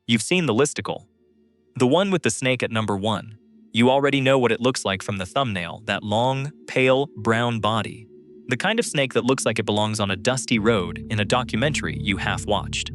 You've seen the listicle. The one with the snake at number 1. You already know what it looks like from the thumbnail, that long, pale, brown body. The kind of snake that looks like it belongs on a dusty road in a documentary you half-watched.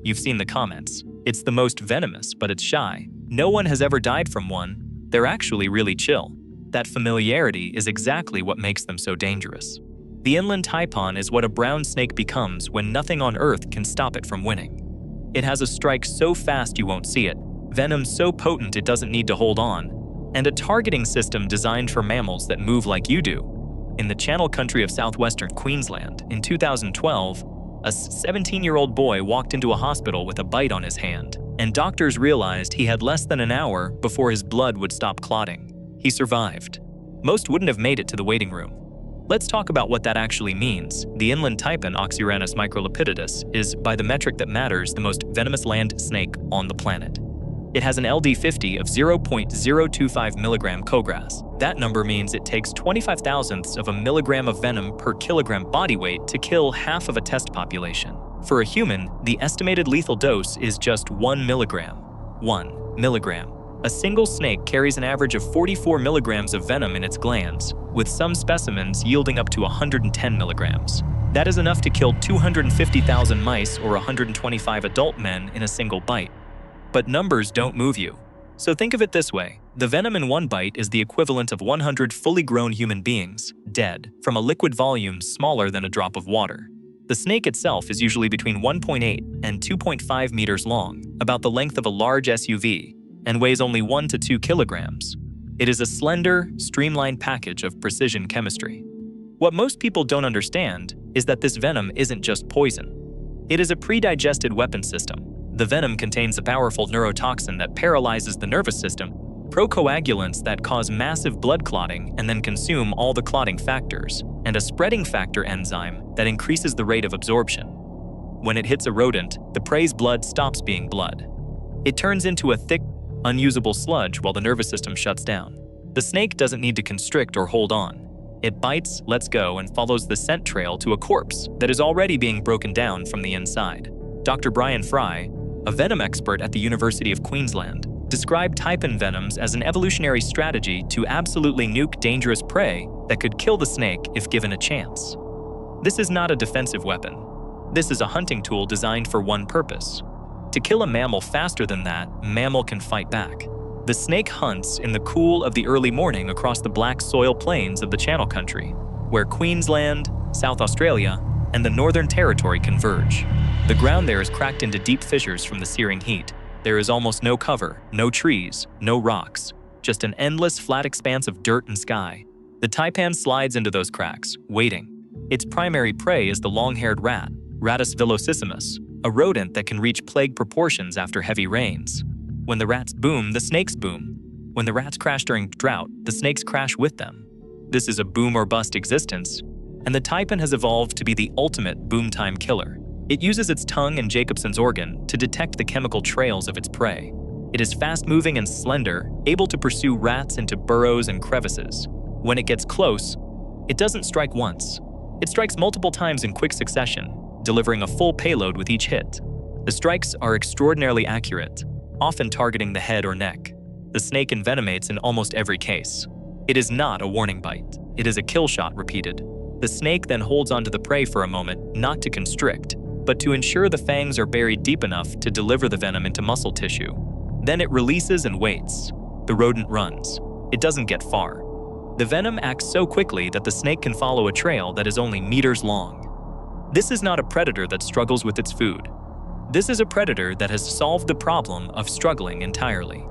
You've seen the comments. It's the most venomous, but it's shy. No one has ever died from one. They're actually really chill. That familiarity is exactly what makes them so dangerous. The Inland Taipan is what a brown snake becomes when nothing on Earth can stop it from winning. It has a strike so fast you won't see it, venom so potent it doesn't need to hold on, and a targeting system designed for mammals that move like you do. In the Channel Country of southwestern Queensland, in 2012, a 17-year-old boy walked into a hospital with a bite on his hand, and doctors realized he had less than an hour before his blood would stop clotting. He survived. Most wouldn't have made it to the waiting room. Let's talk about what that actually means. The Inland Taipan Oxyuranus microlepidotus is, by the metric that matters, the most venomous land snake on the planet. It has an LD50 of 0.025 mg cogras. That number means it takes 25 thousandths of a milligram of venom per kilogram body weight to kill half of a test population. For a human, the estimated lethal dose is just 1 milligram. 1 milligram. A single snake carries an average of 44 milligrams of venom in its glands, with some specimens yielding up to 110 milligrams. That is enough to kill 250,000 mice or 125 adult men in a single bite. But numbers don't move you. So think of it this way. The venom in one bite is the equivalent of 100 fully grown human beings, dead, from a liquid volume smaller than a drop of water. The snake itself is usually between 1.8 and 2.5 meters long, about the length of a large SUV, and weighs only 1 to 2 kilograms. It is a slender, streamlined package of precision chemistry. What most people don't understand is that this venom isn't just poison. It is a pre-digested weapon system. The venom contains a powerful neurotoxin that paralyzes the nervous system, procoagulants that cause massive blood clotting and then consume all the clotting factors, and a spreading factor enzyme that increases the rate of absorption. When it hits a rodent, the prey's blood stops being blood. It turns into a thick, unusable sludge while the nervous system shuts down. The snake doesn't need to constrict or hold on. It bites, lets go, and follows the scent trail to a corpse that is already being broken down from the inside. Dr. Brian Fry, a venom expert at the University of Queensland, described taipan venoms as an evolutionary strategy to absolutely nuke dangerous prey that could kill the snake if given a chance. This is not a defensive weapon. This is a hunting tool designed for one purpose: to kill a mammal faster than that mammal can fight back. The snake hunts in the cool of the early morning across the black soil plains of the Channel Country, where Queensland, South Australia, and the Northern Territory converge. The ground there is cracked into deep fissures from the searing heat. There is almost no cover, no trees, no rocks, just an endless flat expanse of dirt and sky. The taipan slides into those cracks, waiting. Its primary prey is the long-haired rat, Rattus velocissimus, a rodent that can reach plague proportions after heavy rains. When the rats boom, the snakes boom. When the rats crash during drought, the snakes crash with them. This is a boom or bust existence, and the taipan has evolved to be the ultimate boom time killer. It uses its tongue and Jacobson's organ to detect the chemical trails of its prey. It is fast-moving and slender, able to pursue rats into burrows and crevices. When it gets close, it doesn't strike once. It strikes multiple times in quick succession, delivering a full payload with each hit. The strikes are extraordinarily accurate, often targeting the head or neck. The snake envenomates in almost every case. It is not a warning bite. It is a kill shot repeated. The snake then holds onto the prey for a moment, not to constrict, but to ensure the fangs are buried deep enough to deliver the venom into muscle tissue. Then it releases and waits. The rodent runs. It doesn't get far. The venom acts so quickly that the snake can follow a trail that is only meters long. This is not a predator that struggles with its food. This is a predator that has solved the problem of struggling entirely.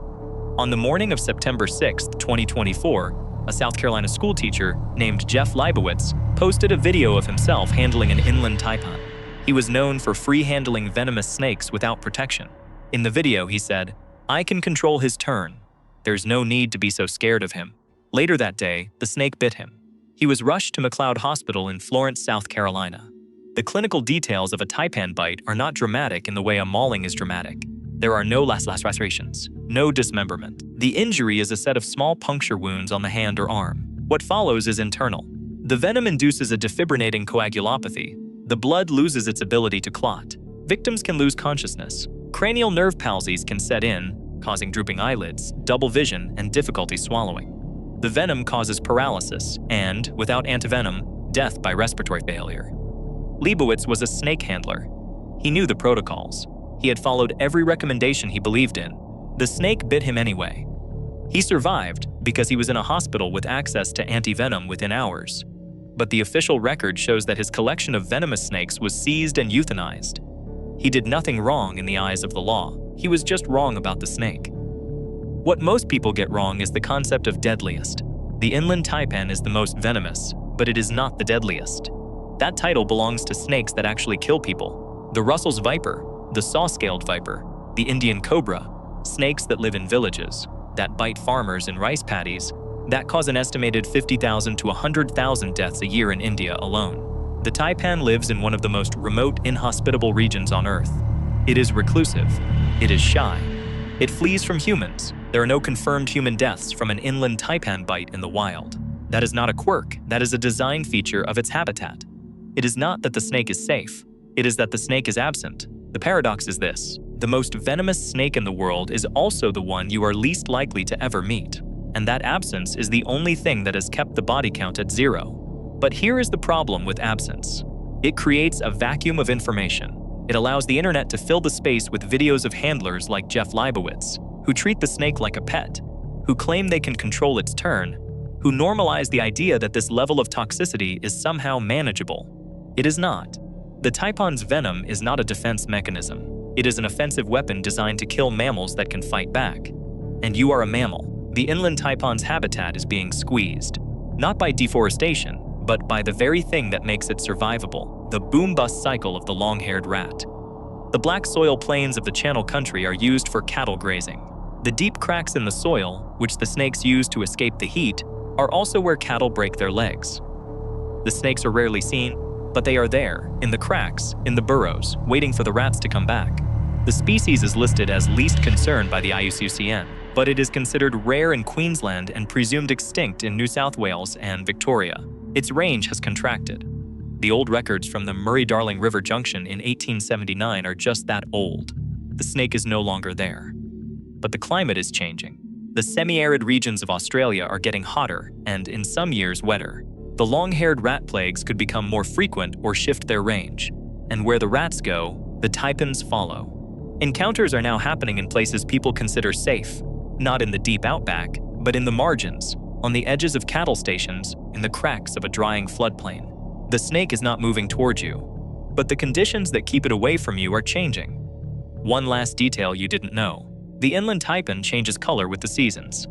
On the morning of September 6, 2024, a South Carolina schoolteacher named Jeff Leibowitz posted a video of himself handling an inland taipan. He was known for free-handling venomous snakes without protection. In the video, he said, "I can control his turn. There's no need to be so scared of him." Later that day, the snake bit him. He was rushed to McLeod Hospital in Florence, South Carolina. The clinical details of a taipan bite are not dramatic in the way a mauling is dramatic. There are no lacerations, no dismemberment. The injury is a set of small puncture wounds on the hand or arm. What follows is internal. The venom induces a defibrinating coagulopathy. The blood loses its ability to clot. Victims can lose consciousness, Cranial nerve palsies can set in, causing drooping eyelids, double vision, and difficulty swallowing. The venom causes paralysis and, without antivenom, death by respiratory failure. Leibowitz was a snake handler. He knew the protocols. He had followed every recommendation he believed in. The snake bit him anyway. He survived because he was in a hospital with access to antivenom within hours. But the official record shows that his collection of venomous snakes was seized and euthanized. He did nothing wrong in the eyes of the law. He was just wrong about the snake. What most people get wrong is the concept of deadliest. The Inland Taipan is the most venomous, but it is not the deadliest. That title belongs to snakes that actually kill people. The Russell's viper, the saw-scaled viper, the Indian cobra, snakes that live in villages, that bite farmers in rice paddies, that cause an estimated 50,000 to 100,000 deaths a year in India alone. The taipan lives in one of the most remote, inhospitable regions on Earth. It is reclusive. It is shy. It flees from humans. There are no confirmed human deaths from an inland taipan bite in the wild. That is not a quirk. That is a design feature of its habitat. It is not that the snake is safe. It is that the snake is absent. The paradox is this: the most venomous snake in the world is also the one you are least likely to ever meet. And that absence is the only thing that has kept the body count at 0. But here is the problem with absence. It creates a vacuum of information. It allows the internet to fill the space with videos of handlers like Jeff Leibowitz, who treat the snake like a pet, who claim they can control its turn, who normalize the idea that this level of toxicity is somehow manageable. It is not. The taipan's venom is not a defense mechanism. It is an offensive weapon designed to kill mammals that can fight back. And you are a mammal. The inland taipan's habitat is being squeezed, not by deforestation, but by the very thing that makes it survivable, the boom-bust cycle of the long-haired rat. The black soil plains of the Channel Country are used for cattle grazing. The deep cracks in the soil, which the snakes use to escape the heat, are also where cattle break their legs. The snakes are rarely seen, but they are there, in the cracks, in the burrows, waiting for the rats to come back. The species is listed as least concern by the IUCN, but it is considered rare in Queensland and presumed extinct in New South Wales and Victoria. Its range has contracted. The old records from the Murray-Darling River Junction in 1879 are just that old. The snake is no longer there. But the climate is changing. The semi-arid regions of Australia are getting hotter and, in some years, wetter. The long-haired rat plagues could become more frequent or shift their range. And where the rats go, the taipans follow. Encounters are now happening in places people consider safe, not in the deep outback, but in the margins, on the edges of cattle stations, in the cracks of a drying floodplain. The snake is not moving towards you, but the conditions that keep it away from you are changing. One last detail you didn't know: the inland taipan changes color with the seasons.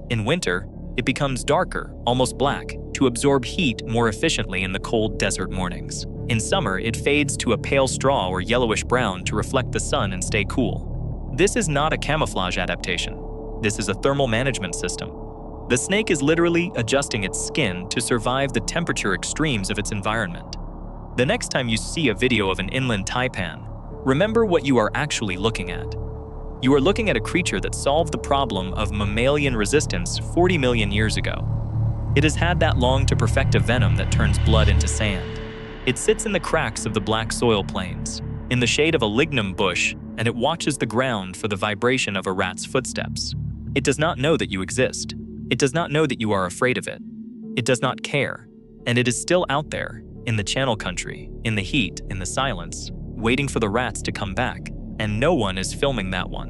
In winter, it becomes darker, almost black, to absorb heat more efficiently in the cold desert mornings. In summer, it fades to a pale straw or yellowish brown to reflect the sun and stay cool. This is not a camouflage adaptation. This is a thermal management system. The snake is literally adjusting its skin to survive the temperature extremes of its environment. The next time you see a video of an inland taipan, remember what you are actually looking at. You are looking at a creature that solved the problem of mammalian resistance 40 million years ago. It has had that long to perfect a venom that turns blood into sand. It sits in the cracks of the black soil plains, in the shade of a lignum bush, and it watches the ground for the vibration of a rat's footsteps. It does not know that you exist. It does not know that you are afraid of it. It does not care. And it is still out there, in the Channel Country, in the heat, in the silence, waiting for the rats to come back. And no one is filming that one.